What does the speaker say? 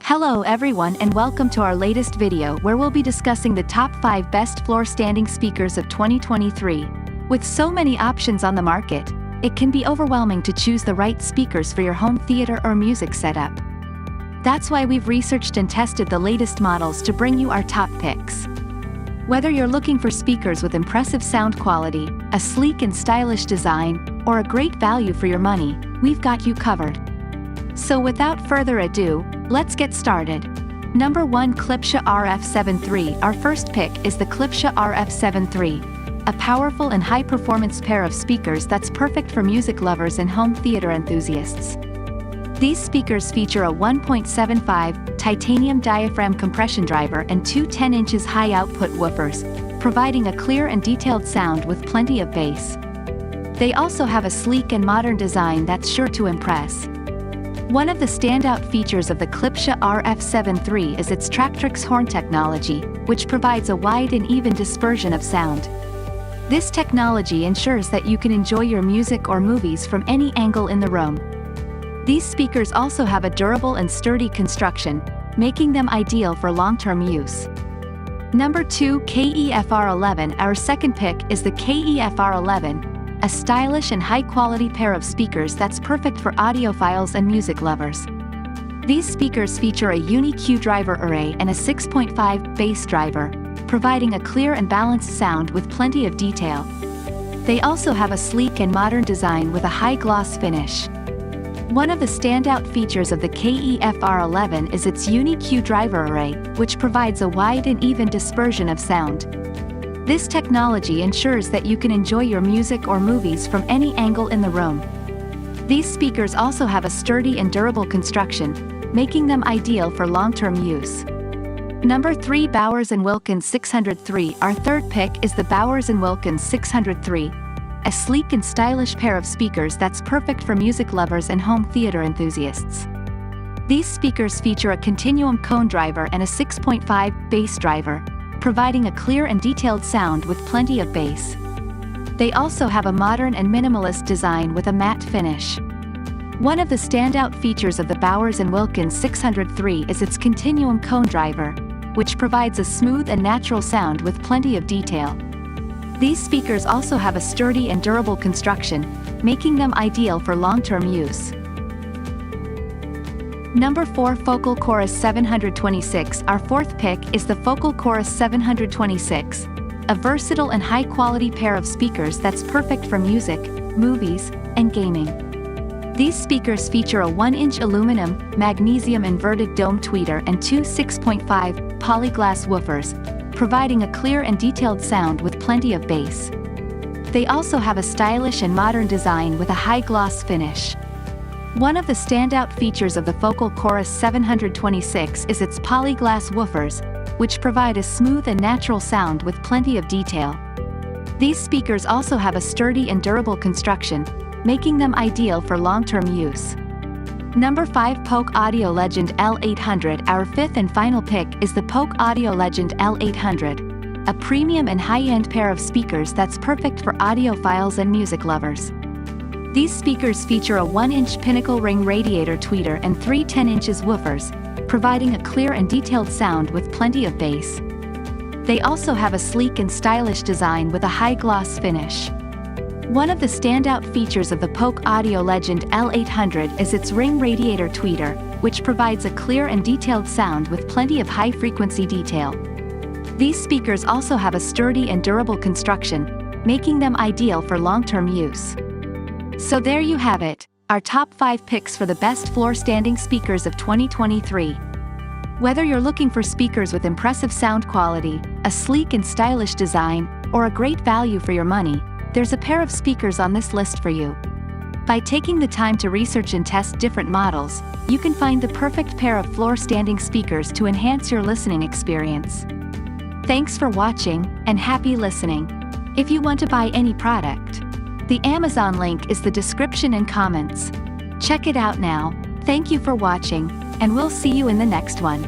Hello everyone and welcome to our latest video where we'll be discussing the top 5 best floor standing speakers of 2023. With so many options on the market, it can be overwhelming to choose the right speakers for your home theater or music setup. That's why we've researched and tested the latest models to bring you our top picks. Whether you're looking for speakers with impressive sound quality, a sleek and stylish design, or a great value for your money, we've got you covered. So without further ado, let's get started. Number 1, Klipsch RF7 III. Our first pick is the Klipsch RF7 III, a powerful and high-performance pair of speakers that's perfect for music lovers and home theater enthusiasts. These speakers feature a 1.75 titanium diaphragm compression driver and two 10-inch high-output woofers, providing a clear and detailed sound with plenty of bass. They also have a sleek and modern design that's sure to impress. One of the standout features of the Klipsch RF7 III is its Tractrix horn technology, which provides a wide and even dispersion of sound. This technology ensures that you can enjoy your music or movies from any angle in the room. These speakers also have a durable and sturdy construction, making them ideal for long-term use. Number 2, Kef R11. Our second pick is the Kef R11, a stylish and high-quality pair of speakers that's perfect for audiophiles and music lovers. These speakers feature a unique driver array and a 6.5 bass driver, providing a clear and balanced sound with plenty of detail. They also have a sleek and modern design with a high-gloss finish. One of the standout features of the Kef R11 is its unique driver array, which provides a wide and even dispersion of sound. This technology ensures that you can enjoy your music or movies from any angle in the room. These speakers also have a sturdy and durable construction, making them ideal for long-term use. Number 3, Bowers & Wilkins 603. Our third pick is the Bowers & Wilkins 603, a sleek and stylish pair of speakers that's perfect for music lovers and home theater enthusiasts. These speakers feature a continuum cone driver and a 6.5 bass driver, providing a clear and detailed sound with plenty of bass. They also have a modern and minimalist design with a matte finish. One of the standout features of the Bowers & Wilkins 603 is its continuum cone driver, which provides a smooth and natural sound with plenty of detail. These speakers also have a sturdy and durable construction, making them ideal for long-term use. Number 4, Focal Chorus 726. Our fourth pick is the Focal Chorus 726, a versatile and high-quality pair of speakers that's perfect for music, movies, and gaming. These speakers feature a 1-inch aluminum, magnesium inverted dome tweeter and two 6.5 polyglass woofers, providing a clear and detailed sound with plenty of bass. They also have a stylish and modern design with a high-gloss finish. One of the standout features of the Focal Chorus 726 is its polyglass woofers, which provide a smooth and natural sound with plenty of detail. These speakers also have a sturdy and durable construction, making them ideal for long-term use. Number 5, Polk Audio Legend L800. Our fifth and final pick is the Polk Audio Legend L800, a premium and high-end pair of speakers that's perfect for audiophiles and music lovers. These speakers feature a 1-inch pinnacle ring radiator tweeter and three 10-inch woofers, providing a clear and detailed sound with plenty of bass. They also have a sleek and stylish design with a high-gloss finish. One of the standout features of the Polk Audio Legend L800 is its ring radiator tweeter, which provides a clear and detailed sound with plenty of high-frequency detail. These speakers also have a sturdy and durable construction, making them ideal for long-term use. So there you have it, our top 5 picks for the best floor standing speakers of 2023. Whether you're looking for speakers with impressive sound quality, a sleek and stylish design, or a great value for your money, there's a pair of speakers on this list for you. By taking the time to research and test different models, you can find the perfect pair of floor standing speakers to enhance your listening experience. Thanks for watching, and happy listening. If you want to buy any product, the Amazon link is the description and comments. Check it out now. Thank you for watching, and we'll see you in the next one.